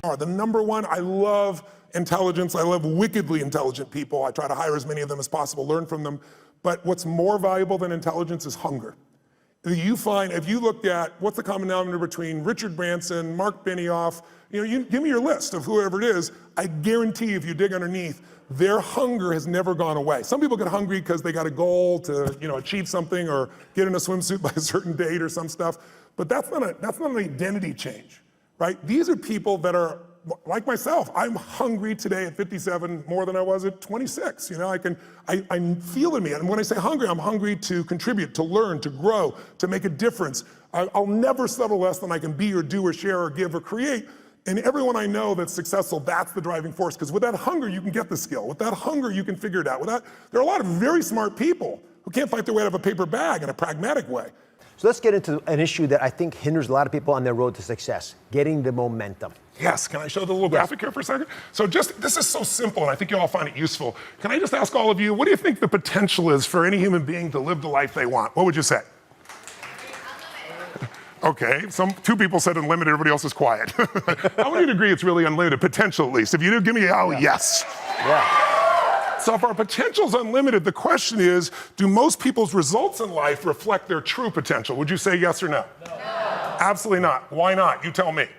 are the number one. I love intelligence. I love wickedly intelligent people. I try to hire as many of them as possible, learn from them. But what's more valuable than intelligence is hunger. You find, if you looked at what's the common denominator between Richard Branson, Mark Benioff, you give me your list of whoever it is, I guarantee if you dig underneath, their hunger has never gone away. Some people get hungry because they got a goal to achieve something or get in a swimsuit by a certain date or some stuff, but that's not an identity change, right? These are people that are like myself. I'm hungry today at 57 more than I was at 26. I feel in me. And when I say hungry, I'm hungry to contribute, to learn, to grow, to make a difference. I'll never settle less than I can be or do or share or give or create. And everyone I know that's successful, that's the driving force. Because with that hunger, you can get the skill. With that hunger, you can figure it out. There are a lot of very smart people who can't fight their way out of a paper bag in a pragmatic way. So let's get into an issue that I think hinders a lot of people on their road to success, getting the momentum. Yes, can I show the little graphic here for a second? So this is so simple, and I think you'll all find it useful. Can I just ask all of you, what do you think the potential is for any human being to live the life they want? What would you say? Okay, two people said unlimited, everybody else is quiet. I want you to agree it's really unlimited, potential at least. If you do, give me a yes. Yeah. So if our potential is unlimited, the question is, do most people's results in life reflect their true potential? Would you say yes or no? No. Absolutely not. Why not? You tell me.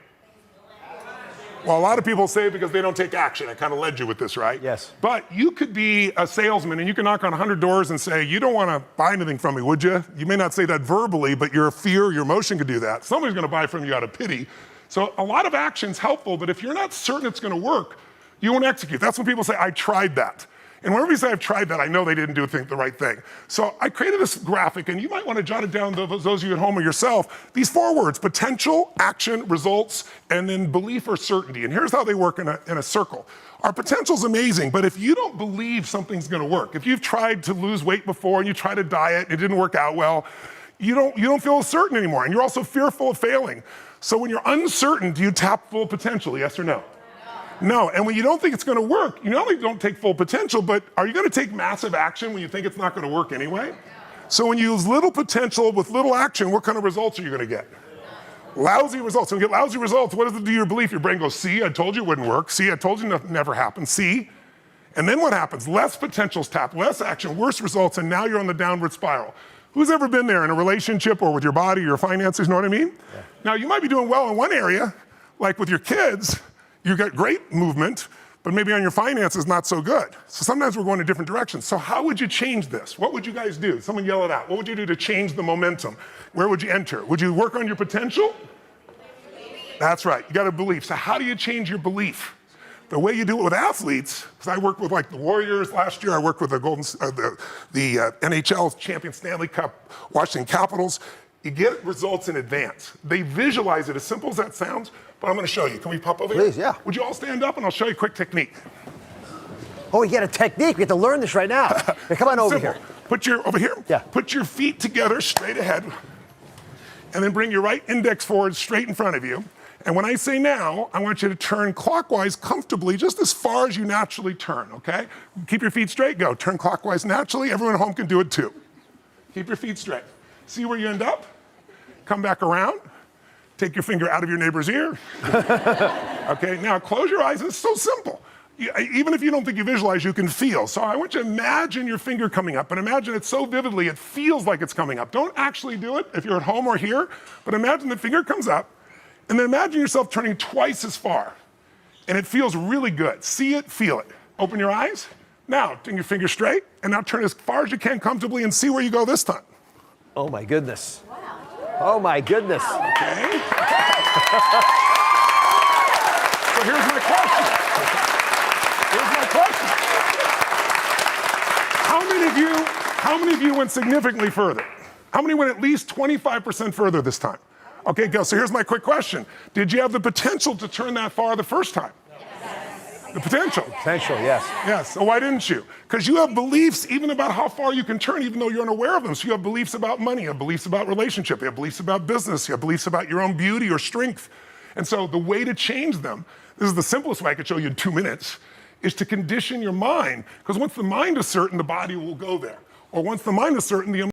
Well, a lot of people say because they don't take action. I kind of led you with this, right? Yes. But you could be a salesman and you can knock on 100 doors and say, you don't want to buy anything from me, would you? You may not say that verbally, but your fear, your emotion could do that. Somebody's going to buy from you out of pity. So a lot of action's helpful, but if you're not certain it's going to work, you won't execute. That's when people say, I tried that. And whenever you say I've tried that, I know they didn't do the right thing. So I created this graphic, and you might want to jot it down, those of you at home or yourself, these 4 words: potential, action, results, and then belief or certainty. And here's how they work in a circle. Our potential's amazing, but if you don't believe something's going to work, if you've tried to lose weight before and you tried a diet and it didn't work out well, you don't feel certain anymore, and you're also fearful of failing. So when you're uncertain, do you tap full potential, yes or no? No, and when you don't think it's going to work, you not only don't take full potential, but are you going to take massive action when you think it's not going to work anyway? So when you use little potential with little action, what kind of results are you going to get? Lousy results. When you get lousy results, what does it do to your belief? Your brain goes, see, I told you it wouldn't work. See, I told you nothing never happened. See? And then what happens? Less potential's tapped, less action, worse results, and now you're on the downward spiral. Who's ever been there in a relationship or with your body, your finances, you know what I mean? Yeah. Now, you might be doing well in one area, like with your kids. You get great movement, but maybe on your finances, not so good. So sometimes we're going in different directions. So how would you change this? What would you guys do? Someone yell it out. What would you do to change the momentum? Where would you enter? Would you work on your potential? That's right, you got a belief. So how do you change your belief? The way you do it with athletes, because I worked with the Warriors last year, I worked with the NHL champion Stanley Cup, Washington Capitals. You get results in advance. They visualize it, as simple as that sounds, but I'm going to show you. Can we pop over here? Please, yeah. Would you all stand up and I'll show you a quick technique. Oh, you got a technique. We have to learn this right now. Hey, come on over here. Over here? Yeah. Put your feet together straight ahead, and then bring your right index forward straight in front of you. And when I say now, I want you to turn clockwise comfortably, just as far as you naturally turn, okay? Keep your feet straight, go. Turn clockwise naturally. Everyone at home can do it too. Keep your feet straight. See where you end up? Come back around. Take your finger out of your neighbor's ear. Okay, now close your eyes. It's so simple. Even if you don't think you visualize, you can feel. So I want you to imagine your finger coming up, and imagine it so vividly it feels like it's coming up. Don't actually do it if you're at home or here, but imagine the finger comes up, and then imagine yourself turning twice as far, and it feels really good. See it, feel it. Open your eyes. Now, bring your finger straight, and now turn as far as you can comfortably and see where you go this time. Oh my goodness. Oh my goodness. Okay. So here's my question. How many of you went significantly further? How many went at least 25% further this time? Okay, go. So here's my quick question. Did you have the potential to turn that far the first time? Yes. The potential? Potential, yes. Yes. So why didn't you? Because you have beliefs even about how far you can turn, even though you're unaware of them. So you have beliefs about money, you have beliefs about relationship, you have beliefs about business, you have beliefs about your own beauty or strength. And so the way to change them, this is the simplest way I could show you in 2 minutes, is to condition your mind. Because once the mind is certain, the body will go there. Or once the mind is certain, the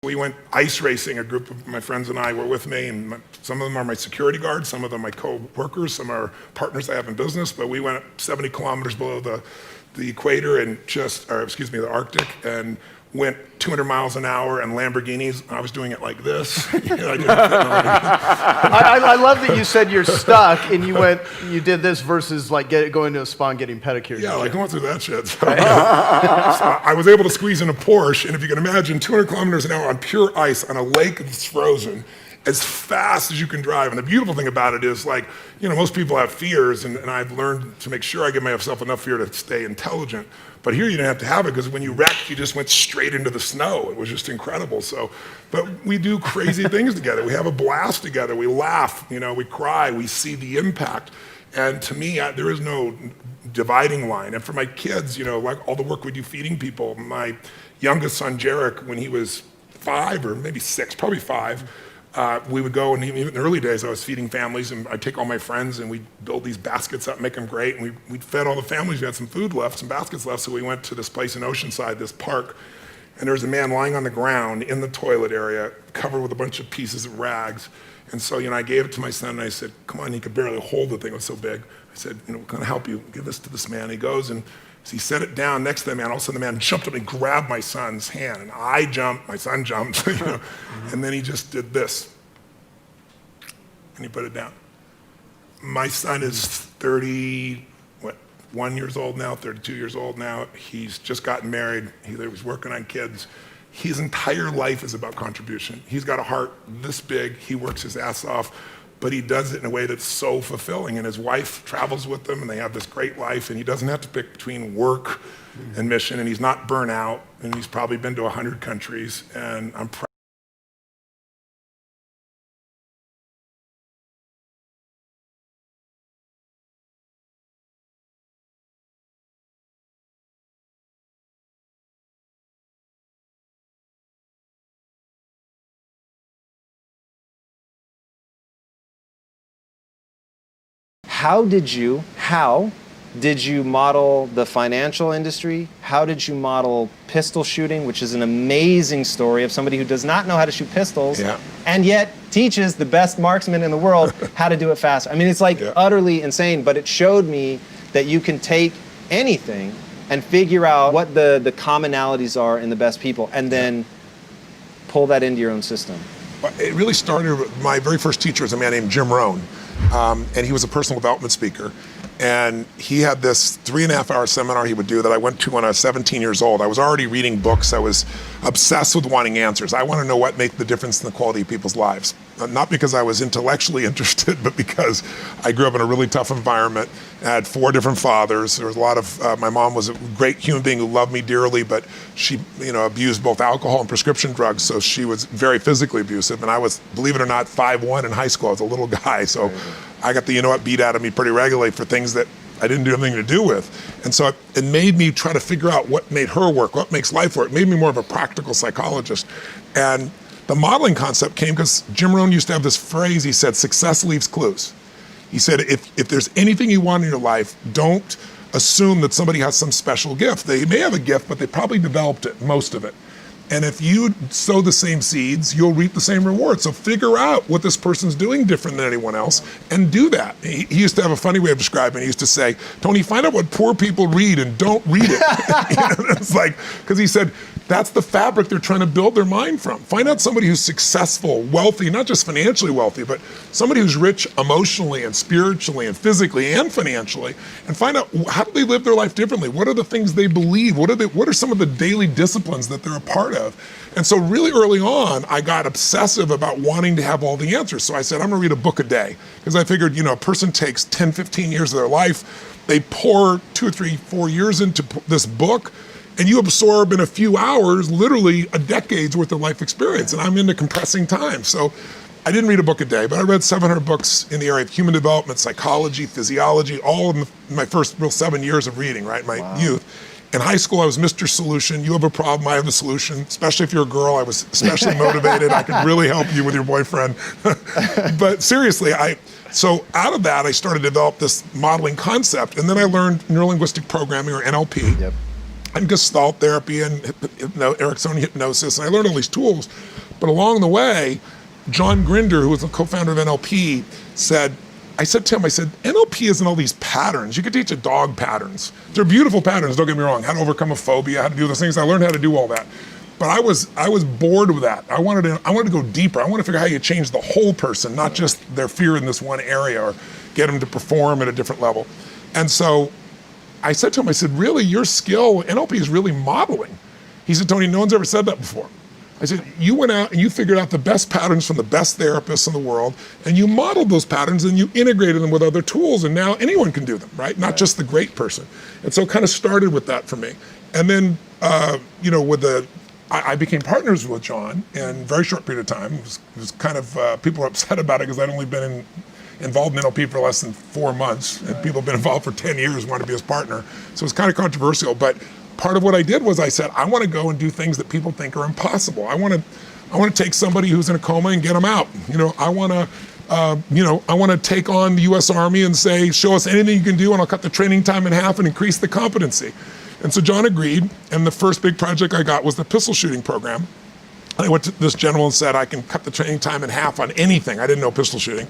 We went ice racing. A group of my friends and I were with me, and some of them are my security guards, some of them my co-workers, some are partners I have in business, but we went 70 kilometers below the equator and the Arctic, and went 200 miles an hour in Lamborghinis. I was doing it like this. I love that you said you're stuck and you did this versus like going to a spa and getting pedicures. Yeah, like going through that shit. So, so I was able to squeeze in a Porsche, and if you can imagine 200 kilometers an hour on pure ice on a lake that's frozen, as fast as you can drive. And the beautiful thing about it is, like, most people have fears, and I've learned to make sure I give myself enough fear to stay intelligent. But here you didn't have to have it, because when you wrecked, you just went straight into the snow. It was just incredible. So, but we do crazy things together. We have a blast together. We laugh, we cry, we see the impact. And to me, there is no dividing line. And for my kids, like all the work we do feeding people, my youngest son, Jarek, when he was 5 or maybe 6, probably 5, we would go, and even in the early days, I was feeding families, and I'd take all my friends, and we'd build these baskets up, make them great, and we'd fed all the families. We had some food left, some baskets left, so we went to this place in Oceanside, this park, and there was a man lying on the ground in the toilet area, covered with a bunch of pieces of rags. And so, I gave it to my son, and I said, come on, he could barely hold the thing, it was so big. I said, we're gonna help you, give this to this man. He goes, and as he set it down next to the man, all of a sudden the man jumped up and grabbed my son's hand, and I jumped, my son jumped, and then he just did this. And he put it down. My son is 31 years old now, 32 years old now. He's just gotten married. He's working on kids. His entire life is about contribution. He's got a heart this big. He works his ass off, but he does it in a way that's so fulfilling. And his wife travels with them, and they have this great life, and he doesn't have to pick between work and mission, and he's not burnt out, and he's probably been to 100 countries, and I'm proud. How did you model the financial industry? How did you model pistol shooting, which is an amazing story of somebody who does not know how to shoot pistols, and yet teaches the best marksman in the world how to do it fast? I mean, it's like utterly insane, but it showed me that you can take anything and figure out what the commonalities are in the best people, and then pull that into your own system. It really started with my very first teacher was a man named Jim Rohn. And he was a personal development speaker. And he had this 3.5-hour seminar he would do that I went to when I was 17 years old. I was already reading books. I was obsessed with wanting answers. I want to know what made the difference in the quality of people's lives. Not because I was intellectually interested, but because I grew up in a really tough environment. I had 4 different fathers. There was a lot of, my mom was a great human being who loved me dearly, but she, abused both alcohol and prescription drugs, so she was very physically abusive. And I was, believe it or not, 5'1" in high school. I was a little guy, so I got the beat out of me pretty regularly for things that I didn't do anything to do with. And so it made me try to figure out what made her work, what makes life work. It made me more of a practical psychologist. And the modeling concept came because Jim Rohn used to have this phrase. He said, success leaves clues. He said, if there's anything you want in your life, don't assume that somebody has some special gift. They may have a gift, but they probably developed it, most of it. And if you sow the same seeds, you'll reap the same reward. So figure out what this person's doing different than anyone else and do that. He used to have a funny way of describing it. He used to say, Tony, find out what poor people read and don't read it. It's like, because he said, that's the fabric they're trying to build their mind from. Find out somebody who's successful, wealthy, not just financially wealthy, but somebody who's rich emotionally and spiritually and physically and financially, and find out how do they live their life differently? What are the things they believe? What are some of the daily disciplines that they're a part of? And so really early on, I got obsessive about wanting to have all the answers. So I said, I'm gonna read a book a day. Because I figured, a person takes 10, 15 years of their life, they pour 2 or 3, 4 years into this book, and you absorb in a few hours, literally a decade's worth of life experience. And I'm into compressing time. So I didn't read a book a day, but I read 700 books in the area of human development, psychology, physiology, all in my first real 7 years of reading, right, my youth. In high school, I was Mr. Solution. You have a problem, I have a solution. Especially if you're a girl, I was especially motivated. I could really help you with your boyfriend. But seriously, so out of that, I started to develop this modeling concept. And then I learned neurolinguistic programming, or NLP. and Gestalt therapy and Ericksonian hypnosis, and I learned all these tools. But along the way, John Grinder, who was the co-founder of NLP, I said to him, NLP isn't all these patterns. You could teach a dog patterns. They're beautiful patterns, don't get me wrong. How to overcome a phobia, how to do those things. I learned how to do all that. But I was bored with that. I wanted to go deeper. I want to figure out how you change the whole person, not just their fear in this one area, or get them to perform at a different level. And so I said to him, really, your skill, NLP is really modeling. He said, Tony, no one's ever said that before. I said, you went out and you figured out the best patterns from the best therapists in the world, and you modeled those patterns and you integrated them with other tools, and now anyone can do them, right? Not just the great person. And so it kind of started with that for me. And then, I became partners with John in a very short period of time. It was kind of, people were upset about it because I'd only been involved in NLP for less than 4 months, and people have been involved for 10 years, wanted to be his partner. So it's kind of controversial, but part of what I did was I said, I want to go and do things that people think are impossible. I want to take somebody who's in a coma and get them out. I want to take on the U.S. Army and say, show us anything you can do and I'll cut the training time in half and increase the competency. And so John agreed, and the first big project I got was the pistol shooting program. I went to this general and said, I can cut the training time in half on anything. I didn't know pistol shooting.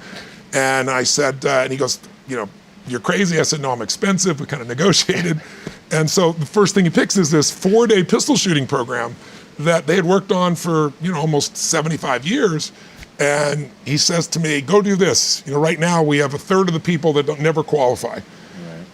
And I said, and he goes, you're crazy. I said, no, I'm expensive. We kind of negotiated. And so the first thing he picks is this 4-day pistol shooting program that they had worked on for, almost 75 years. And he says to me, go do this. Right now we have a third of the people that never qualify.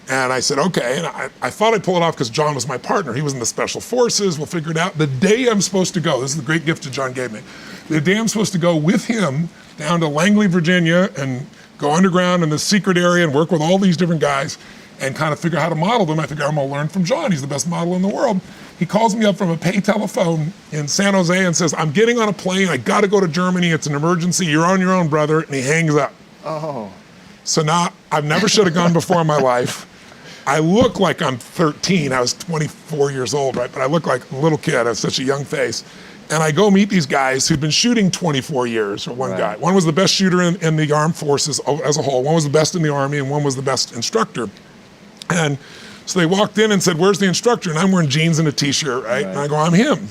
And I said, okay. And I thought I'd pull it off because John was my partner. He was in the special forces. We'll figure it out. The day I'm supposed to go, this is the great gift that John gave me. The day I'm supposed to go with him down to Langley, Virginia, and go underground in the secret area and work with all these different guys and kind of figure out how to model them. I figure I'm going to learn from John. He's the best model in the world. He calls me up from a pay telephone in San Jose and says, I'm getting on a plane. I got to go to Germany. It's an emergency. You're on your own, brother. And he hangs up. Oh. So now I've never should have gone before in my life. I look like I'm 13. I was 24 years old, right? But I look like a little kid. I have such a young face. And I go meet these guys who'd been shooting 24 years, or one guy. One was the best shooter in the armed forces as a whole. One was the best in the Army, and one was the best instructor. And so they walked in and said, where's the instructor? And I'm wearing jeans and a t-shirt, right? And I go, I'm him. And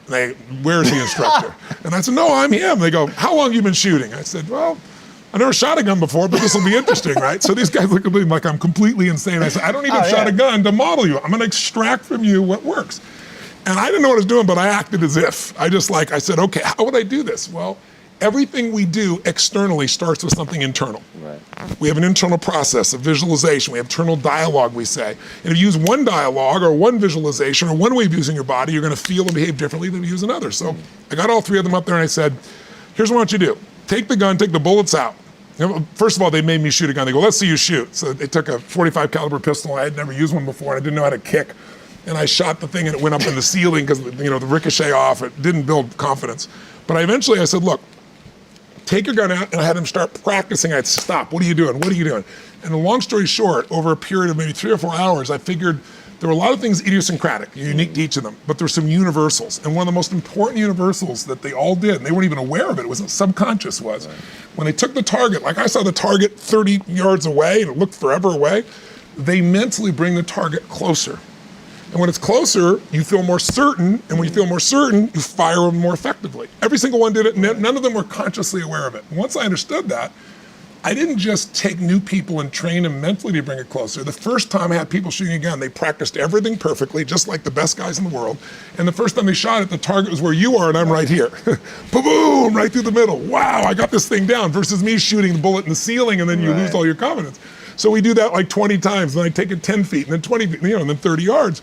they, where's the instructor? And I said, no, I'm him. They go, how long have you been shooting? I said, well, I never shot a gun before, but this will be interesting, right? So these guys look at me like I'm completely insane. I said, I don't even shot a gun to model you. I'm gonna extract from you what works. And I didn't know what I was doing, but I acted as if. I said, okay, how would I do this? Well, everything we do externally starts with something internal. Right. We have an internal process of visualization. We have internal dialogue, we say. And if you use one dialogue or one visualization or one way of using your body, you're gonna feel and behave differently than if you use another. So I got all three of them up there and I said, here's what I want you to do. Take the gun, take the bullets out. First of all, they made me shoot a gun. They go, let's see you shoot. So they took a .45 caliber pistol. I had never used one before. I didn't know how to kick. And I shot the thing and it went up in the ceiling because the ricochet off, it didn't build confidence. But I said, look, take your gun out, and I had him start practicing. I'd stop, what are you doing? What are you doing? And the long story short, over a period of maybe 3 or 4 hours, I figured there were a lot of things idiosyncratic, unique to each of them, but there's some universals. And one of the most important universals that they all did, and they weren't even aware of it, was subconscious was, when they took the target, like I saw the target 30 yards away and it looked forever away, they mentally bring the target closer. And when it's closer, you feel more certain, and when you feel more certain, you fire them more effectively. Every single one did it, and none of them were consciously aware of it. And once I understood that, I didn't just take new people and train them mentally to bring it closer. The first time I had people shooting a gun, they practiced everything perfectly, just like the best guys in the world. And the first time they shot it, the target was where you are and I'm right here. Boom, right through the middle. Wow, I got this thing down, versus me shooting the bullet in the ceiling and then you lose all your confidence. So we do that like 20 times, and I take it 10 feet and then 20 feet, and then 30 yards.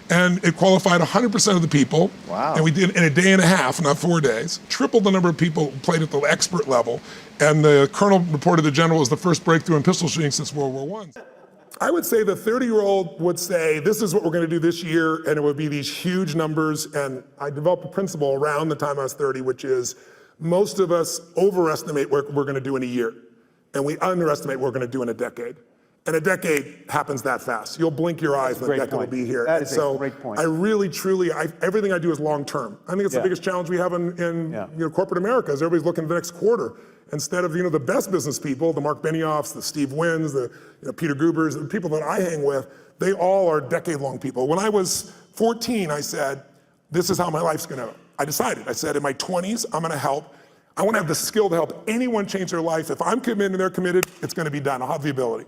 And it qualified 100% of the people. Wow. And we did it in a day and a half, not 4 days. Tripled the number of people who played at the expert level. And the colonel reported the general was the first breakthrough in pistol shooting since World War I. I would say the 30-year-old would say, this is what we're gonna do this year, and it would be these huge numbers. And I developed a principle around the time I was 30, which is most of us overestimate what we're gonna do in a year, and we underestimate what we're gonna do in a decade. And a decade happens that fast. You'll blink your eyes and the decade will be here. That is a great point. I really, truly, everything I do is long term. I think it's the biggest challenge we have in corporate America is everybody's looking at the next quarter. Instead of the best business people, the Mark Benioffs, the Steve Wynn's, the Peter Grubers, the people that I hang with, they all are decade-long people. When I was 14, I said, this is how my life's gonna, I decided. I said, in my 20s, I'm gonna help. I wanna have the skill to help anyone change their life. If I'm committed and they're committed, it's gonna be done. I'll have the ability.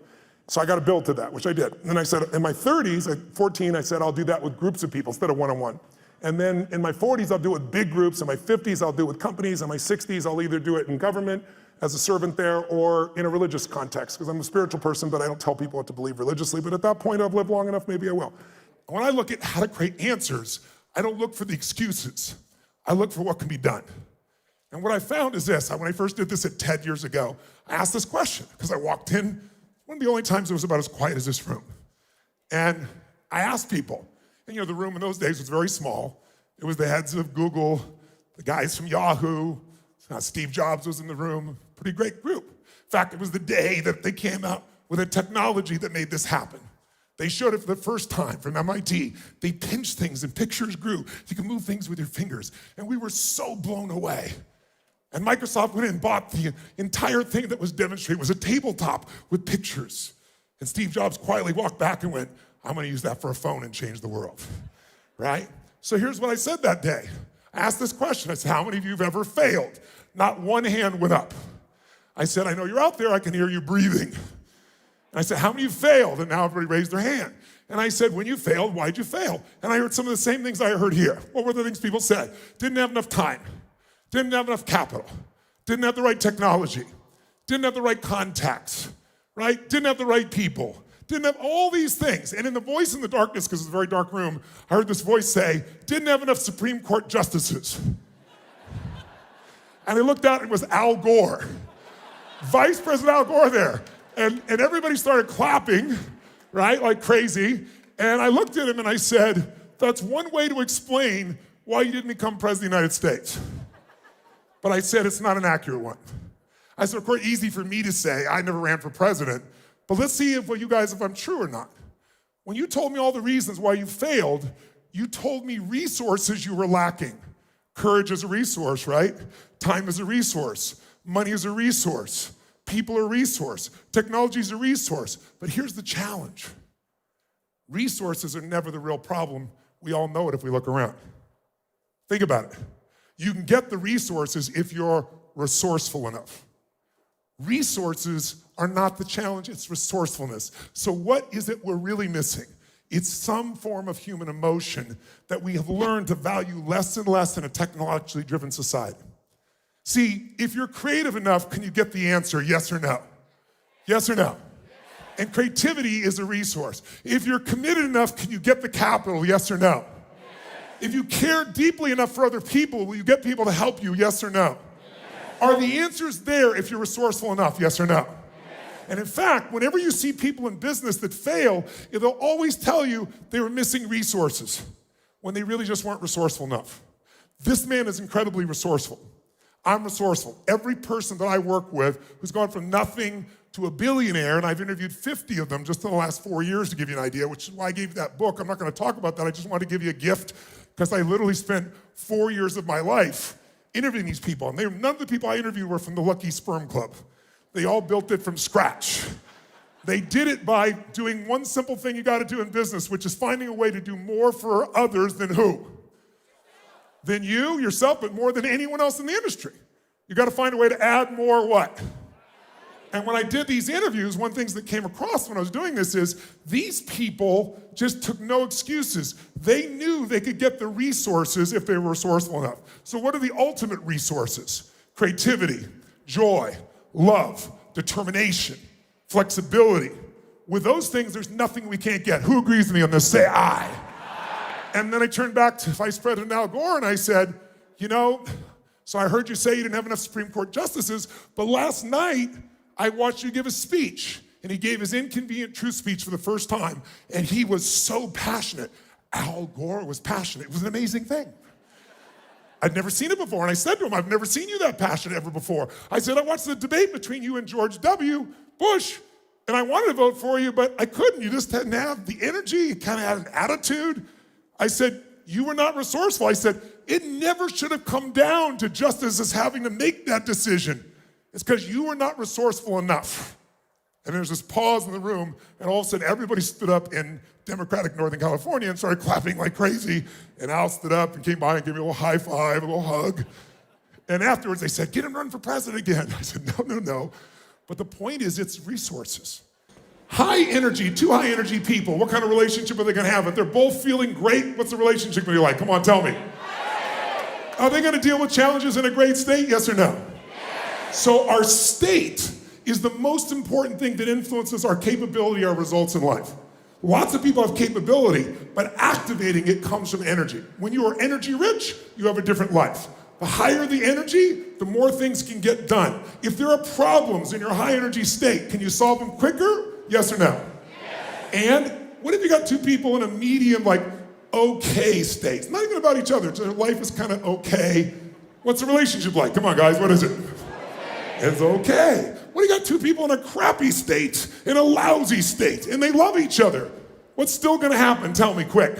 So I got to build to that, which I did. And then I said, in my 30s, at 14, I said, I'll do that with groups of people instead of one-on-one. And then in my 40s, I'll do it with big groups. In my 50s, I'll do it with companies. In my 60s, I'll either do it in government as a servant there or in a religious context, because I'm a spiritual person, but I don't tell people what to believe religiously. But at that point, I've lived long enough, maybe I will. When I look at how to create answers, I don't look for the excuses. I look for what can be done. And what I found is this. When I first did this at TED years ago, I asked this question because I walked in. One of the only times it was about as quiet as this room. And I asked people, and the room in those days was very small. It was the heads of Google, the guys from Yahoo, Steve Jobs was in the room, pretty great group. In fact, it was the day that they came out with a technology that made this happen. They showed it for the first time from MIT. They pinched things and pictures grew. You can move things with your fingers. And we were so blown away. And Microsoft went in and bought the entire thing that was demonstrated. It was a tabletop with pictures. And Steve Jobs quietly walked back and went, I'm gonna use that for a phone and change the world, right? So here's what I said that day. I asked this question. I said, how many of you have ever failed? Not one hand went up. I said, I know you're out there. I can hear you breathing. And I said, how many of you failed? And now everybody raised their hand. And I said, when you failed, why'd you fail? And I heard some of the same things I heard here. What were the things people said? Didn't have enough time. Didn't have enough capital, didn't have the right technology, didn't have the right contacts, right? Didn't have the right people, didn't have all these things. And in the voice in the darkness, because it's a very dark room, I heard this voice say, didn't have enough Supreme Court justices. And I looked out and it was Al Gore, Vice President Al Gore there. And everybody started clapping, right, like crazy. And I looked at him and I said, that's one way to explain why you didn't become president of the United States. But I said it's not an accurate one. I said, of course, easy for me to say, I never ran for president, but let's see if I'm true or not. When you told me all the reasons why you failed, you told me resources you were lacking. Courage is a resource, right? Time is a resource. Money is a resource. People are a resource. Technology is a resource. But here's the challenge. Resources are never the real problem. We all know it if we look around. Think about it. You can get the resources if you're resourceful enough. Resources are not the challenge, it's resourcefulness. So what is it we're really missing? It's some form of human emotion that we have learned to value less and less in a technologically driven society. See, if you're creative enough, can you get the answer, yes or no? Yes or no? And creativity is a resource. If you're committed enough, can you get the capital, yes or no? If you care deeply enough for other people, will you get people to help you, yes or no? Yes. Are the answers there if you're resourceful enough, yes or no? Yes. And in fact, whenever you see people in business that fail, they'll always tell you they were missing resources when they really just weren't resourceful enough. This man is incredibly resourceful. I'm resourceful. Every person that I work with who's gone from nothing to a billionaire, and I've interviewed 50 of them just in the last 4 years to give you an idea, which is why I gave you that book. I'm not going to talk about that. I just want to give you a gift because I literally spent 4 years of my life interviewing these people. And none of the people I interviewed were from the Lucky Sperm Club. They all built it from scratch. They did it by doing one simple thing you got to do in business, which is finding a way to do more for others than who? Than you, yourself, but more than anyone else in the industry. You got to find a way to add more what? And when I did these interviews, one of the things that came across when I was doing this is these people just took no excuses. They knew they could get the resources if they were resourceful enough. So what are the ultimate resources? Creativity, joy, love, determination, flexibility. With those things, there's nothing we can't get. Who agrees with me on this? Say aye. And then I turned back to Vice President Al Gore and I said, so I heard you say you didn't have enough Supreme Court justices, but last night, I watched you give a speech, and he gave his inconvenient truth speech for the first time, and he was so passionate. Al Gore was passionate. It was an amazing thing. I'd never seen it before, and I said to him, I've never seen you that passionate ever before. I said, I watched the debate between you and George W. Bush, and I wanted to vote for you, but I couldn't. You just didn't have the energy. You kind of had an attitude. I said, you were not resourceful. I said, it never should have come down to justices having to make that decision. It's because you were not resourceful enough. And there's this pause in the room, and all of a sudden everybody stood up in Democratic Northern California and started clapping like crazy. And Al stood up and came by and gave me a little high five, a little hug. And afterwards they said, get him running for president again. I said, no. But the point is, it's resources. High energy, two high energy people, what kind of relationship are they gonna have? If they're both feeling great, what's the relationship gonna be like? Come on, tell me. Are they gonna deal with challenges in a great state, yes or no? So our state is the most important thing that influences our capability, our results in life. Lots of people have capability, but activating it comes from energy. When you are energy rich, you have a different life. The higher the energy, the more things can get done. If there are problems in your high energy state, can you solve them quicker? Yes or no? Yes. And what if you got two people in a medium, like okay state? It's not even about each other. Their life is kind of okay. What's the relationship like? Come on, guys, what is it? It's okay. What if you got two people in a crappy state, in a lousy state, and they love each other? What's still gonna happen? Tell me quick.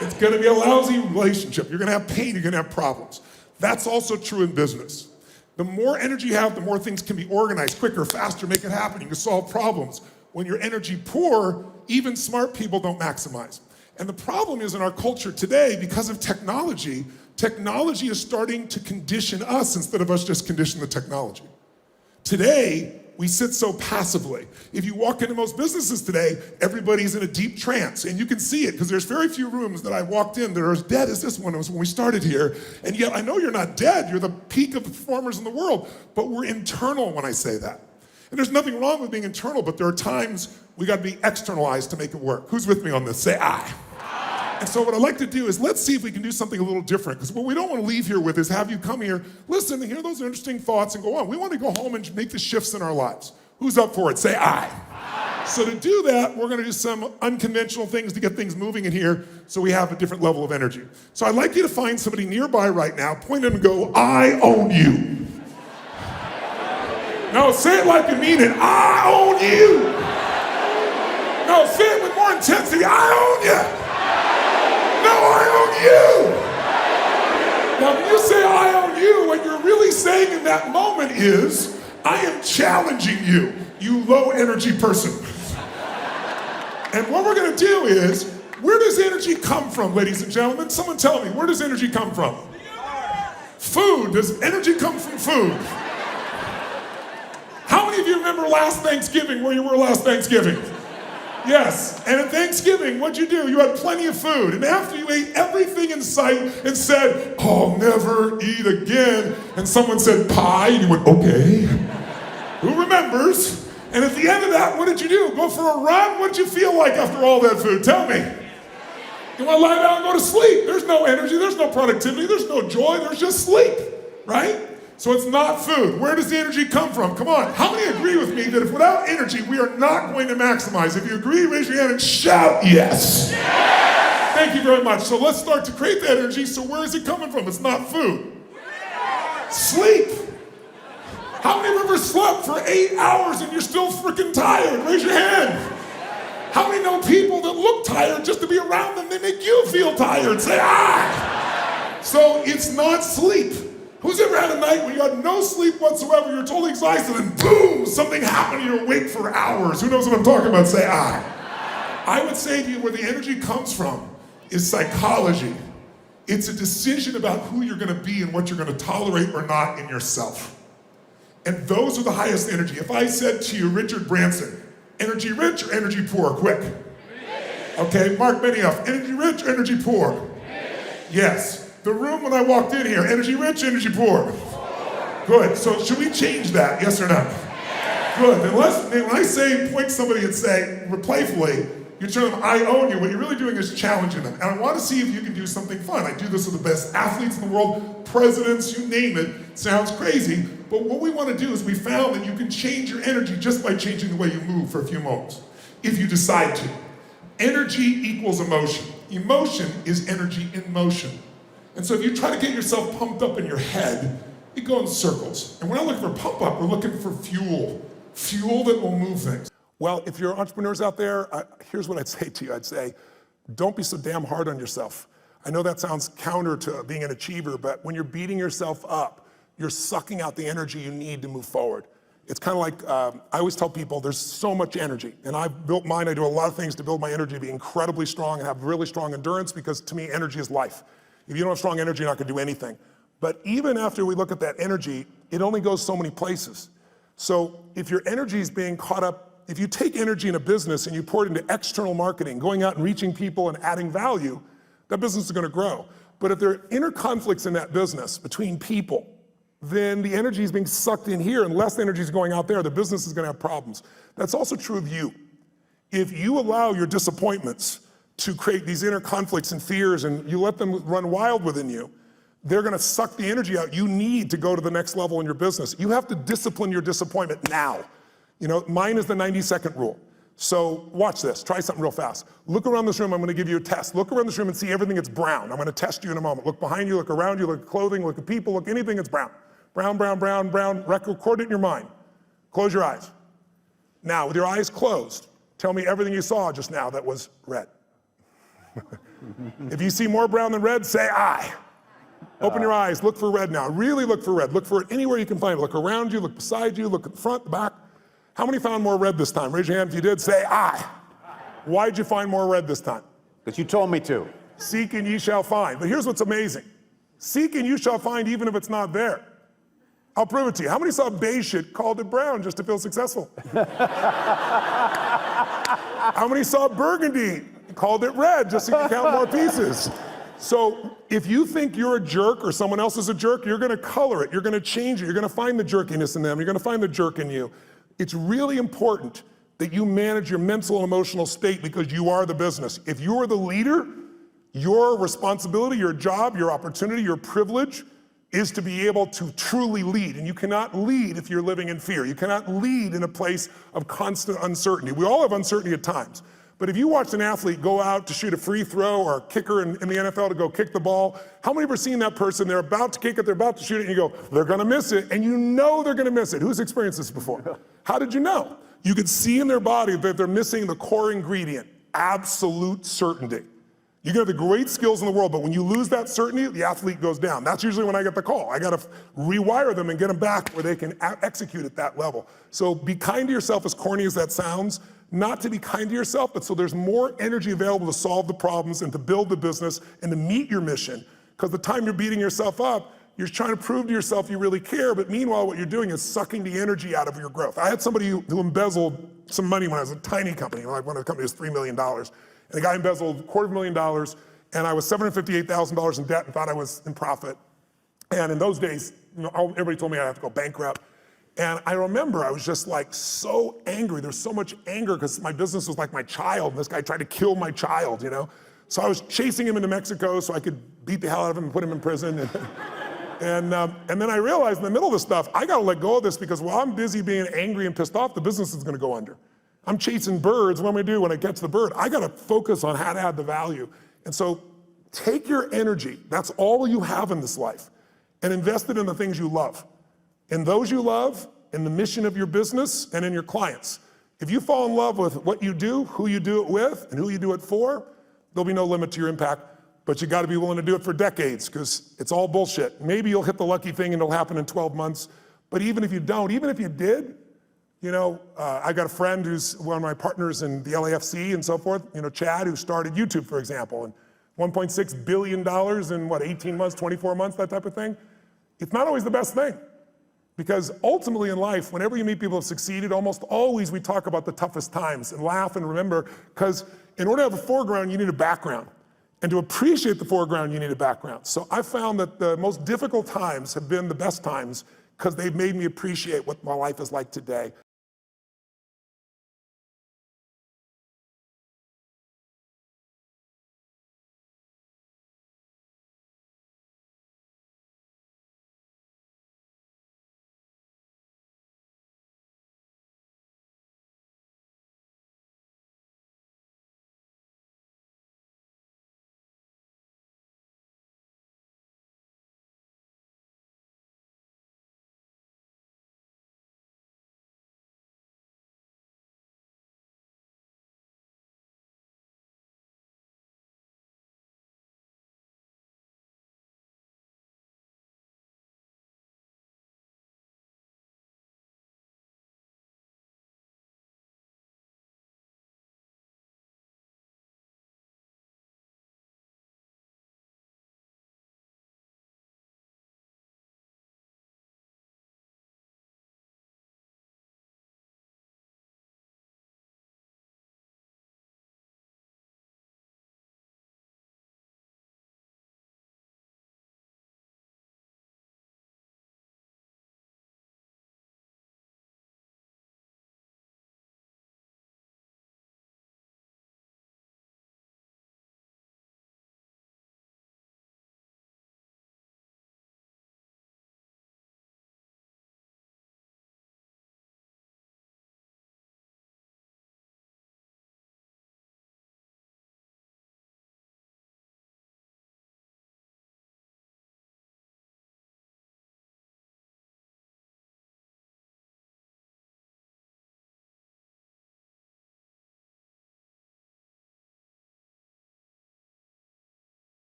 It's gonna be a lousy relationship. You're gonna have pain, you're gonna have problems. That's also true in business. The more energy you have, the more things can be organized quicker, faster, make it happen. You can solve problems. When you're energy poor, even smart people don't maximize. And the problem is in our culture today, because of technology, technology is starting to condition us instead of us just condition the technology. Today, we sit so passively. If you walk into most businesses today, everybody's in a deep trance, and you can see it because there's very few rooms that I walked in that are as dead as this one was when we started here. And yet I know you're not dead, you're the peak of the performers in the world, but we're internal when I say that. And there's nothing wrong with being internal, but there are times we gotta be externalized to make it work. Who's with me on this? Say aye. And so what I'd like to do is let's see if we can do something a little different, because what we don't want to leave here with is have you come here, listen, and hear those interesting thoughts and go on. We want to go home and make the shifts in our lives. Who's up for it? Say aye. Aye. So to do that, we're going to do some unconventional things to get things moving in here so we have a different level of energy. So I'd like you to find somebody nearby right now, point at them and go, I own you. No, say it like you mean it. I own you. No, say it with more intensity. I own you. No, I own you. Now, when you say I own you, what you're really saying in that moment is, I am challenging you, you low energy person. And what we're gonna do is, where does energy come from, ladies and gentlemen? Someone tell me, where does energy come from? Food. Does energy come from food? How many of you remember last Thanksgiving, where you were last Thanksgiving? Yes, and at Thanksgiving, what'd you do? You had plenty of food, and after you ate everything in sight and said, I'll never eat again, and someone said pie, and you went, okay. Who remembers? And at the end of that, what did you do? Go for a run? What did you feel like after all that food? Tell me. You want to lie down and go to sleep. There's no energy, there's no productivity, there's no joy, there's just sleep, right? So it's not food. Where does the energy come from? Come on. How many agree with me that if without energy, we are not going to maximize? If you agree, raise your hand and shout yes. Yes. Thank you very much. So let's start to create that energy. So where is it coming from? It's not food. Sleep. How many of you ever slept for 8 hours and you're still freaking tired? Raise your hand. How many know people that look tired just to be around them? They make you feel tired. Say ah. So it's not sleep. Who's ever had a night when you had no sleep whatsoever, you're totally exhausted, and boom, something happened, you're awake for hours? Who knows what I'm talking about? Say aye. I would say to you where the energy comes from is psychology. It's a decision about who you're gonna be and what you're gonna tolerate or not in yourself. And those are the highest energy. If I said to you, Richard Branson, energy rich or energy poor? Quick. Okay, Mark Benioff, energy rich or energy poor? Yes. The room when I walked in here, energy rich, energy poor? Good. So should we change that, yes or no? Good. Then when I say point somebody and say, playfully, you tell them, I own you, what you're really doing is challenging them. And I want to see if you can do something fun. I do this with the best athletes in the world, presidents, you name it. Sounds crazy, but what we want to do is we found that you can change your energy just by changing the way you move for a few moments, if you decide to. Energy equals emotion. Emotion is energy in motion. And so if you try to get yourself pumped up in your head, you go in circles. And we're not looking for pump up, we're looking for fuel. Fuel that will move things. Well, if you're entrepreneurs out there, here's what I'd say to you. I'd say, don't be so damn hard on yourself. I know that sounds counter to being an achiever, but when you're beating yourself up, you're sucking out the energy you need to move forward. It's kind of like, I always tell people there's so much energy. And I've built mine. I do a lot of things to build my energy to be incredibly strong and have really strong endurance, because to me, energy is life. If you don't have strong energy, you're not going to do anything. But even after we look at that energy, it only goes so many places. So if your energy is being caught up, if you take energy in a business and you pour it into external marketing, going out and reaching people and adding value, that business is going to grow. But if there are inner conflicts in that business between people, then the energy is being sucked in here and less energy is going out there, the business is going to have problems. That's also true of you. If you allow your disappointments to create these inner conflicts and fears and you let them run wild within you, they're going to suck the energy out you need to go to the next level in your business. You have to discipline your disappointment now. You know, mine is the 90-second rule. So watch this, try something real fast. Look around this room, I'm gonna give you a test. Look around this room and see everything that's brown. I'm gonna test you in a moment. Look behind you, look around you, look at clothing, look at people, look anything that's brown. Brown, brown, brown, brown, record it in your mind. Close your eyes. Now, with your eyes closed, tell me everything you saw just now that was red. If you see more brown than red, say aye. Open your eyes, look for red now. Really look for red. Look for it anywhere you can find it. Look around you, look beside you, look at the front, the back. How many found more red this time? Raise your hand if you did, say aye. Why'd you find more red this time? Because you told me to. Seek and ye shall find. But here's what's amazing. Seek and you shall find even if it's not there. I'll prove it to you. How many saw beige shit, called it brown just to feel successful? How many saw burgundy, called it red just so you can count more pieces? So if you think you're a jerk or someone else is a jerk, you're gonna color it, you're gonna change it, you're gonna find the jerkiness in them, you're gonna find the jerk in you. It's really important that you manage your mental and emotional state because you are the business. If you are the leader, your responsibility, your job, your opportunity, your privilege is to be able to truly lead. And you cannot lead if you're living in fear. You cannot lead in a place of constant uncertainty. We all have uncertainty at times. But if you watch an athlete go out to shoot a free throw or a kicker in the NFL to go kick the ball, how many have ever seen that person, they're about to kick it, they're about to shoot it, and you go, they're gonna miss it, and you know they're gonna miss it. Who's experienced this before? How did you know? You could see in their body that they're missing the core ingredient, absolute certainty. You can have the great skills in the world, but when you lose that certainty, the athlete goes down. That's usually when I get the call. I gotta rewire them and get them back where they can execute at that level. So be kind to yourself, as corny as that sounds. Not to be kind to yourself, but so there's more energy available to solve the problems and to build the business and to meet your mission. Because the time you're beating yourself up, you're trying to prove to yourself you really care, but meanwhile what you're doing is sucking the energy out of your growth. I had somebody who embezzled some money when I was a tiny company, like when the company was $3 million. And the guy embezzled $250,000, and I was $758,000 in debt and thought I was in profit. And in those days, you know, everybody told me I'd have to go bankrupt. And I remember I was just like so angry. There's so much anger because my business was like my child. And this guy tried to kill my child, you know? So I was chasing him into Mexico so I could beat the hell out of him and put him in prison. And then I realized in the middle of this stuff, I gotta let go of this because while I'm busy being angry and pissed off, the business is gonna go under. I'm chasing birds. What am I do when I catch the bird? I gotta focus on how to add the value. And so take your energy, that's all you have in this life, and invest it in the things you love. In those you love, in the mission of your business, and in your clients. If you fall in love with what you do, who you do it with, and who you do it for, there'll be no limit to your impact, but you gotta be willing to do it for decades, because it's all bullshit. Maybe you'll hit the lucky thing and it'll happen in 12 months, but even if you don't, even if you did, you know, I got a friend who's one of my partners in the LAFC and so forth, you know, Chad, who started YouTube, for example, and $1.6 billion in what, 18 months, 24 months, that type of thing. It's not always the best thing. Because ultimately in life, whenever you meet people who have succeeded, almost always we talk about the toughest times and laugh and remember, because in order to have a foreground, you need a background. And to appreciate the foreground, you need a background. So I found that the most difficult times have been the best times because they've made me appreciate what my life is like today.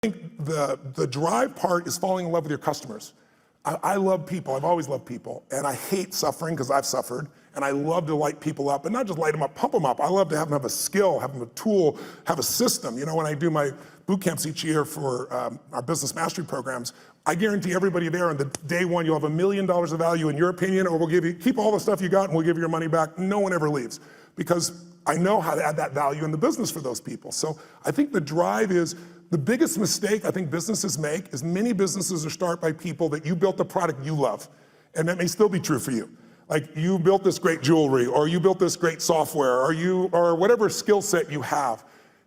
think the drive part is falling in love with your customers. I love people. I've always loved people. And I hate suffering because I've suffered. And I love to light people up, but not just light them up, pump them up. I love to have them have a skill, have them a tool, have a system. You know, when I do my boot camps each year for our business mastery programs, I guarantee everybody there on the day one, you'll have $1 million of value in your opinion, or we'll give you, keep all the stuff you got and we'll give you your money back. No one ever leaves because I know how to add that value in the business for those people. So I think the drive is, the biggest mistake I think businesses make is many businesses are started by people that you built a product you love. And that may still be true for you. Like you built this great jewelry, or you built this great software, or whatever skill set you have.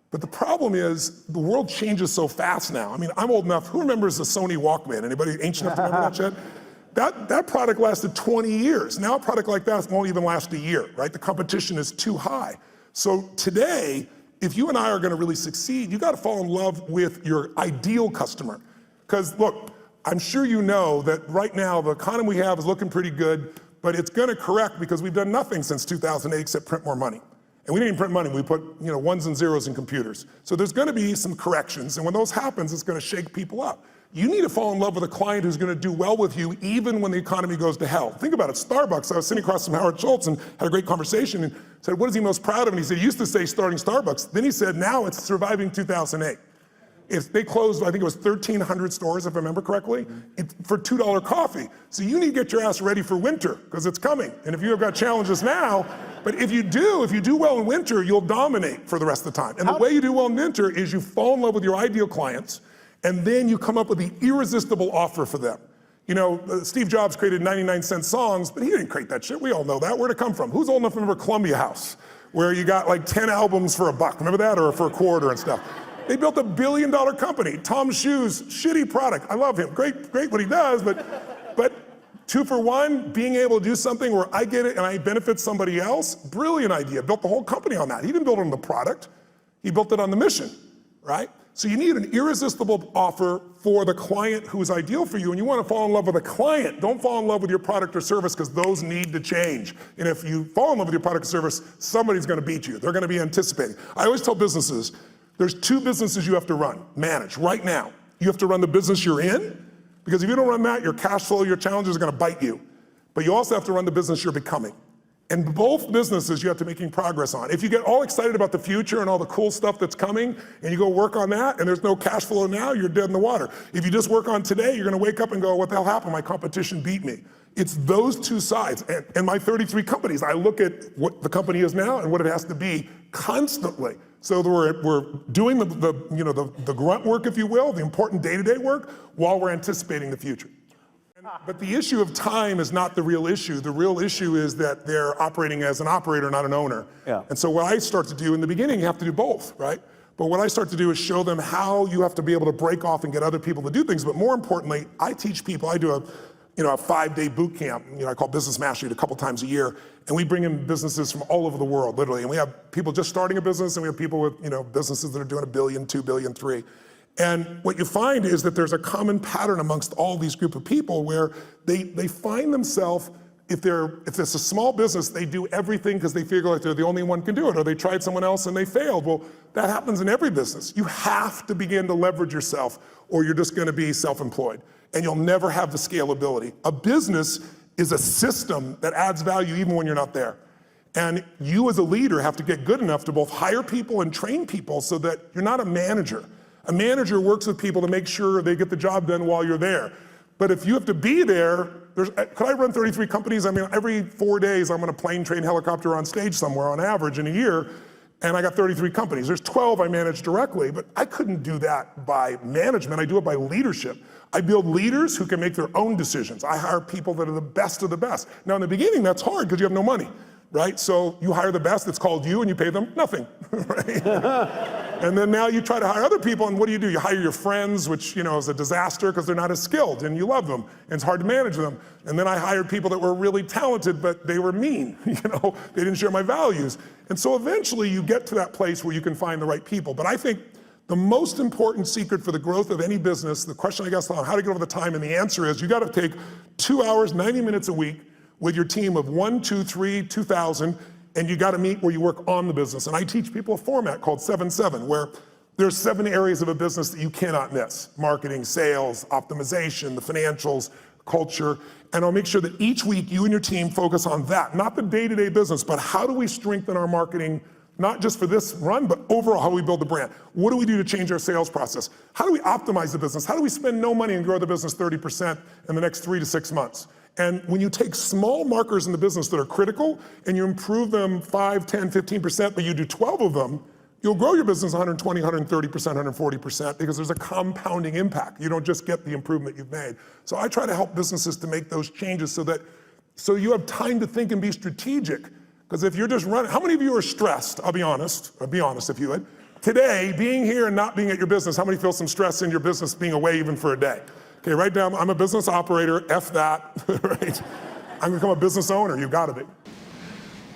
But the problem is the world changes so fast now. I mean, I'm old enough, who remembers the Sony Walkman? Anybody ancient enough to remember that shit? That product lasted 20 years. Now a product like that won't even last a year, right? The competition is too high. So today, if you and I are gonna really succeed, you gotta fall in love with your ideal customer. Because look, I'm sure you know that right now the economy we have is looking pretty good, but it's gonna correct because we've done nothing since 2008 except print more money. And we didn't even print money, we put ones and zeros in computers. So there's gonna be some corrections, and when those happens, it's gonna shake people up. You need to fall in love with a client who's gonna do well with you even when the economy goes to hell. Think about it, Starbucks, I was sitting across from Howard Schultz and had a great conversation and said, what is he most proud of? And he said, he used to say starting Starbucks. Then he said, now it's surviving 2008. If they closed, I think it was 1,300 stores, if I remember correctly, for $2 coffee. So you need to get your ass ready for winter, because it's coming. And if you have got challenges now, but if you do well in winter, you'll dominate for the rest of the time. And the way you do well in winter is you fall in love with your ideal clients, and then you come up with the irresistible offer for them. You know, Steve Jobs created 99-cent songs, but he didn't create that shit. We all know that. Where'd it come from? Who's old enough to remember Columbia House, where you got like 10 albums for $1? Remember that? Or for a quarter and stuff. They built $1 billion company. Tom's Shoes, shitty product. I love him. Great what he does, but 2 for 1, being able to do something where I get it and I benefit somebody else, brilliant idea. Built the whole company on that. He didn't build it on the product. He built it on the mission, right? So you need an irresistible offer for the client who is ideal for you, and you want to fall in love with the client. Don't fall in love with your product or service, because those need to change. And if you fall in love with your product or service, somebody's going to beat you. They're going to be anticipating. I always tell businesses, there's 2 businesses you have to run, manage right now. You have to run the business you're in, because if you don't run that, your cash flow, your challenges are going to bite you. But you also have to run the business you're becoming. And both businesses you have to be making progress on. If you get all excited about the future and all the cool stuff that's coming, and you go work on that, and there's no cash flow now, you're dead in the water. If you just work on today, you're gonna wake up and go, what the hell happened? My competition beat me. It's those 2 sides. And my 33 companies, I look at what the company is now and what it has to be constantly. So we're doing the grunt work, if you will, the important day-to-day work, while we're anticipating the future. But the issue of time is not the real issue. The real issue is that they're operating as an operator, not an owner. Yeah. And so what I start to do in the beginning, you have to do both, right? But what I start to do is show them how you have to be able to break off and get other people to do things. But more importantly, I teach people, I do a 5-day boot camp, I call Business Mastery, a couple times a year. And we bring in businesses from all over the world, literally. And we have people just starting a business, and we have people with businesses that are doing $1 billion, $2 billion, $3 billion. And what you find is that there's a common pattern amongst all these group of people where they find themselves, if it's a small business, they do everything because they feel like they're the only one who can do it, or they tried someone else and they failed. Well, that happens in every business. You have to begin to leverage yourself, or you're just gonna be self-employed, and you'll never have the scalability. A business is a system that adds value even when you're not there. And you as a leader have to get good enough to both hire people and train people so that you're not a manager. A manager works with people to make sure they get the job done while you're there. But if you have to be there, could I run 33 companies? I mean, every 4 days I'm on a plane, train, helicopter on stage somewhere on average in a year, and I got 33 companies. There's 12 I manage directly, but I couldn't do that by management. I do it by leadership. I build leaders who can make their own decisions. I hire people that are the best of the best. Now in the beginning, that's hard because you have no money, right? So you hire the best, it's called you, and you pay them nothing, right? And then now you try to hire other people, and what do? You hire your friends, which is a disaster because they're not as skilled, and you love them, and it's hard to manage them. And then I hired people that were really talented, but they were mean, they didn't share my values. And so eventually you get to that place where you can find the right people. But I think the most important secret for the growth of any business, the question I guess on how to get over the time, and the answer is you got to take 2 hours, 90 minutes a week with your team of 1, 2, 3, 2,000, and you got to meet where you work on the business. And I teach people a format called 7-7, where There's 7 areas of a business that you cannot miss: marketing, sales, optimization, the financials, culture. And I'll make sure that each week you and your team focus on that, not the day-to-day business, but how do we strengthen our marketing, not just for this run, but overall how we build the brand. What do we do to change our sales process? How do we optimize the business? How do we spend no money and grow the business 30% in the next 3 to 6 months? And when you take small markers in the business that are critical and you improve them 5, 10, 15%, but you do 12 of them, you'll grow your business 120, 130%, 140% because there's a compounding impact. You don't just get the improvement you've made. So I try to help businesses to make those changes so you have time to think and be strategic. Because if you're just running, how many of you are stressed? I'll be honest if you would. Today, being here and not being at your business, how many feel some stress in your business being away even for a day? Okay, write down, I'm a business operator, F that, right? I'm gonna become a business owner, you've gotta be.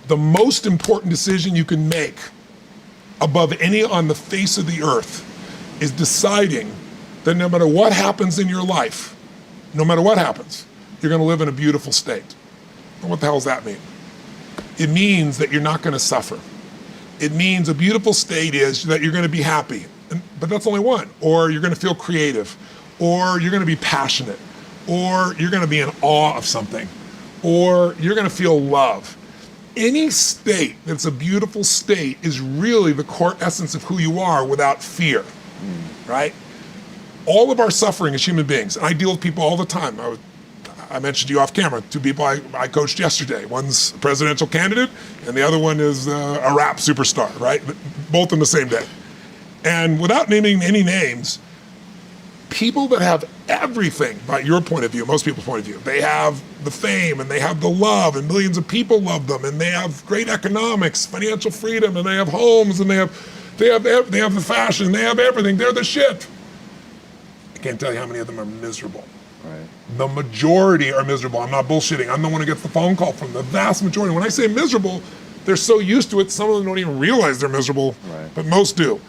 The most important decision you can make above any on the face of the earth is deciding that no matter what happens in your life, no matter what happens, you're gonna live in a beautiful state. And what the hell does that mean? It means that you're not gonna suffer. It means a beautiful state is that you're gonna be happy, but that's only one. Or you're gonna feel creative, or you're gonna be passionate, or you're gonna be in awe of something, or you're gonna feel love. Any state that's a beautiful state is really the core essence of who you are without fear, right? All of our suffering as human beings, and I deal with people all the time. I mentioned to you off camera, 2 people I coached yesterday. One's a presidential candidate, and the other one is a rap superstar, right? Both in the same day. And without naming any names, people that have everything, by your point of view, most people's point of view, they have the fame and they have the love and millions of people love them and they have great economics, financial freedom, and they have homes and they have the fashion, they have everything, they're the shit. I can't tell you how many of them are miserable. Right. The majority are miserable. I'm not bullshitting. I'm the one who gets the phone call from the vast majority. When I say miserable, they're so used to it, some of them don't even realize they're miserable, right, but most do.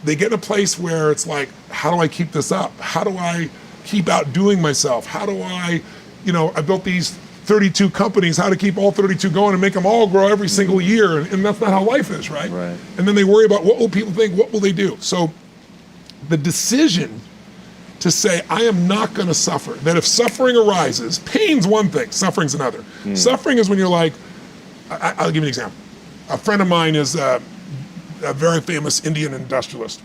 They get in a place where it's like, how do I keep this up? How do I keep outdoing myself? How do I built these 32 companies, how to keep all 32 going and make them all grow every single year. And that's not how life is, right? Right. And then they worry about what will people think, what will they do? So the decision to say, I am not gonna suffer, that if suffering arises, pain's one thing, suffering's another. Suffering is when you're like, I'll give you an example. A friend of mine is a very famous Indian industrialist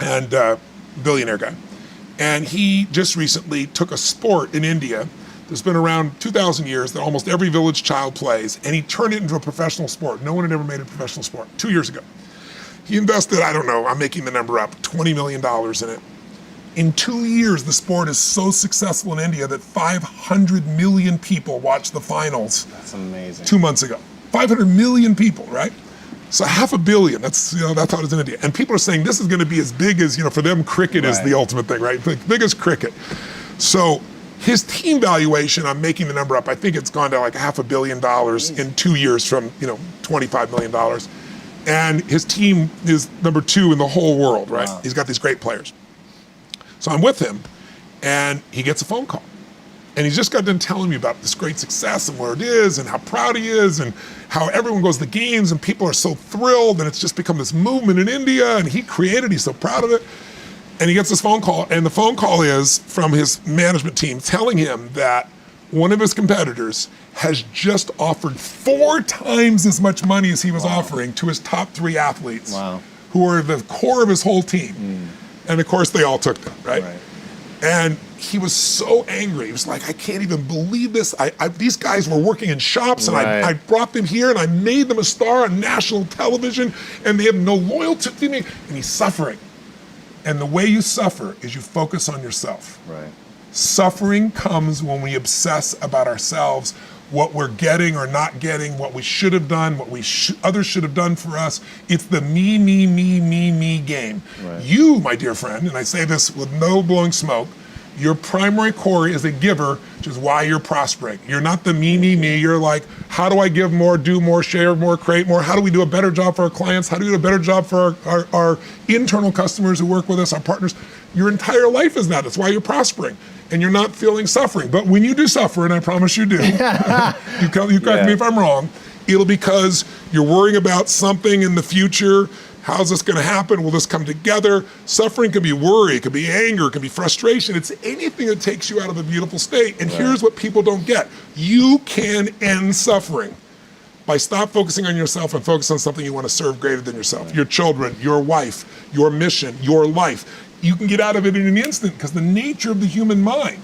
and billionaire guy. And he just recently took a sport in India that's been around 2,000 years that almost every village child plays, and he turned it into a professional sport. No one had ever made a professional sport 2 years ago. He invested, I don't know, I'm making the number up, $20 million in it. In 2 years, the sport is so successful in India that 500 million people watched the finals. That's amazing. 2 months ago. 500 million people, right? So 500 million, that's how it is in India. And people are saying this is gonna be as big as, for them, cricket is the ultimate thing, right? Like, big as cricket. So his team valuation, I'm making the number up, I think it's gone to like $500 million in 2 years from, $25 million. And his team is number 2 in the whole world, right? Wow. He's got these great players. So I'm with him, and he gets a phone call. And he's just got done telling me about this great success and where it is and how proud he is and how everyone goes to the games and people are so thrilled and it's just become this movement in India and he created, he's so proud of it. And he gets this phone call, and the phone call is from his management team telling him that one of his competitors has just offered 4 times as much money as he was offering to his top 3 athletes who are the core of his whole team. And of course they all took them, right? And he was so angry. He was like, I can't even believe this. These guys were working in shops and I brought them here and I made them a star on national television and they have no loyalty to me. And he's suffering. And the way you suffer is you focus on yourself. Right. Suffering comes when we obsess about ourselves, what we're getting or not getting, what we should have done, what others should have done for us. It's the me game. Right. You, my dear friend, and I say this with no blowing smoke, your primary core is a giver, which is why you're prospering. You're not the me. You're like, how do I give more, do more, share more, create more? How do we do a better job for our clients? How do we do a better job for our internal customers who work with us, our partners? Your entire life is that. That's why you're prospering. And you're not feeling suffering. But when you do suffer, and I promise you do, you correct me if I'm wrong, it'll because you're worrying about something in the future, How's this going to happen? Will this come together? Suffering can be worry, it can be anger, it can be frustration. It's anything that takes you out of a beautiful state. And here's what people don't get. You can end suffering by stop focusing on yourself and focus on something you want to serve greater than yourself. Your children, your wife, your mission, your life. You can get out of it in an instant because the nature of the human mind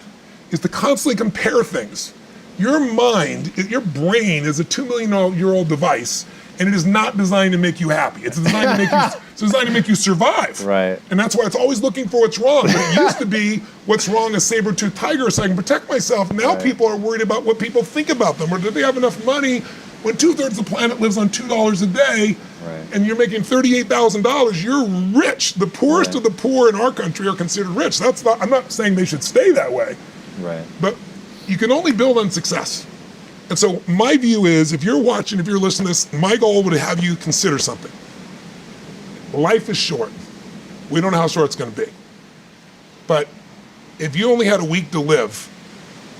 is to constantly compare things. Your mind, your brain is a 2 million year old device, and it is not designed to make you happy. It's designed to make you, it's designed to make you survive. Right. And that's why it's always looking for what's wrong. But it used to be what's wrong a saber-toothed tiger so I can protect myself. Now people are worried about what people think about them, or do they have enough money when 2/3 of the planet lives on $2 a day, and you're making $38,000, you're rich. The poorest of the poor in our country are considered rich. That's not, I'm not saying they should stay that way. Right. But you can only build on success. And so my view is, if you're watching, if you're listening to this, my goal would have you consider something. Life is short. We don't know how short it's going to be. But if you only had a week to live,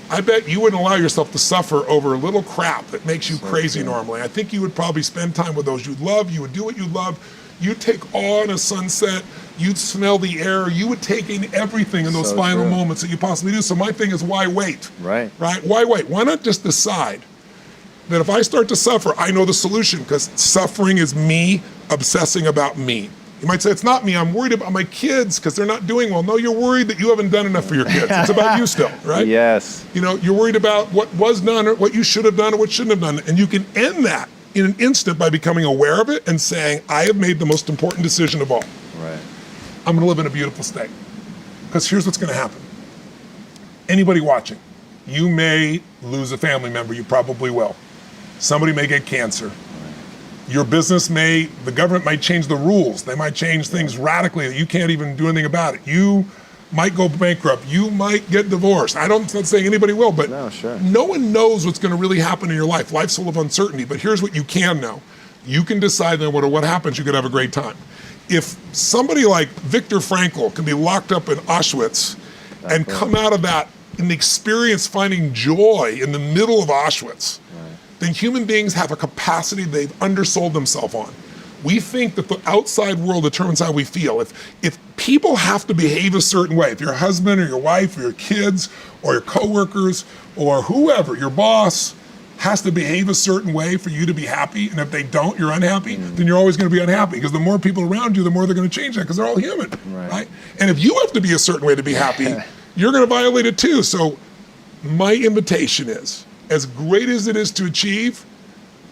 I bet you wouldn't allow yourself to suffer over a little crap that makes you crazy normally. I think you would probably spend time with those you love. You would do what you love. You'd take awe in a sunset. You'd smell the air. You would take in everything in those final moments that you possibly do. So my thing is, why wait? Right. Why wait? Why not just decide that if I start to suffer, I know the solution, because suffering is me obsessing about me. You might say, it's not me, I'm worried about my kids because they're not doing well. No, you're worried that you haven't done enough for your kids. It's about you still, right? Yes. You know, you're worried about what was done or what you should have done or what shouldn't have done. And you can end that in an instant by becoming aware of it and saying, I have made the most important decision of all. Right. I'm gonna live in a beautiful state. Because here's what's gonna happen. Anybody watching, you may lose a family member, you probably will. Somebody may get cancer. Your business the government might change the rules. They might change things radically that you can't even do anything about it. You might go bankrupt. You might get divorced. I'm not saying anybody will, but no one knows what's gonna really happen in your life. Life's full of uncertainty, but here's what you can know. You can decide no matter what happens, you could have a great time. If somebody like Viktor Frankl can be locked up in Auschwitz and come out of that and experience finding joy in the middle of Auschwitz, then human beings have a capacity they've undersold themselves on. We think that the outside world determines how we feel. If people have to behave a certain way, if your husband or your wife or your kids or your coworkers or whoever, your boss, has to behave a certain way for you to be happy, and if they don't, you're unhappy, then you're always gonna be unhappy, because the more people around you, the more they're gonna change that, because they're all human, right? And if you have to be a certain way to be happy, you're gonna violate it too. So my invitation is, as great as it is to achieve,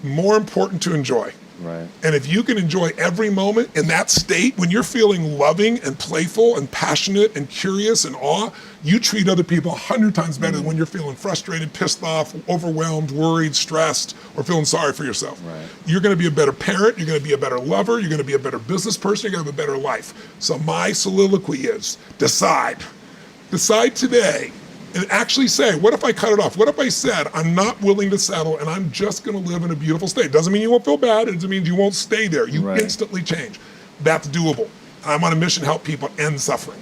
more important to enjoy. Right. And if you can enjoy every moment in that state, when you're feeling loving and playful and passionate and curious and awe, you treat other people 100 times better than when you're feeling frustrated, pissed off, overwhelmed, worried, stressed, or feeling sorry for yourself. Right. You're gonna be a better parent, you're gonna be a better lover, you're gonna be a better business person, you're gonna have a better life. So my soliloquy is, decide. Decide today. And actually say, what if I cut it off? What if I said, I'm not willing to settle and I'm just gonna live in a beautiful state? Doesn't mean you won't feel bad, it doesn't mean you won't stay there. You instantly change. That's doable. I'm on a mission to help people end suffering.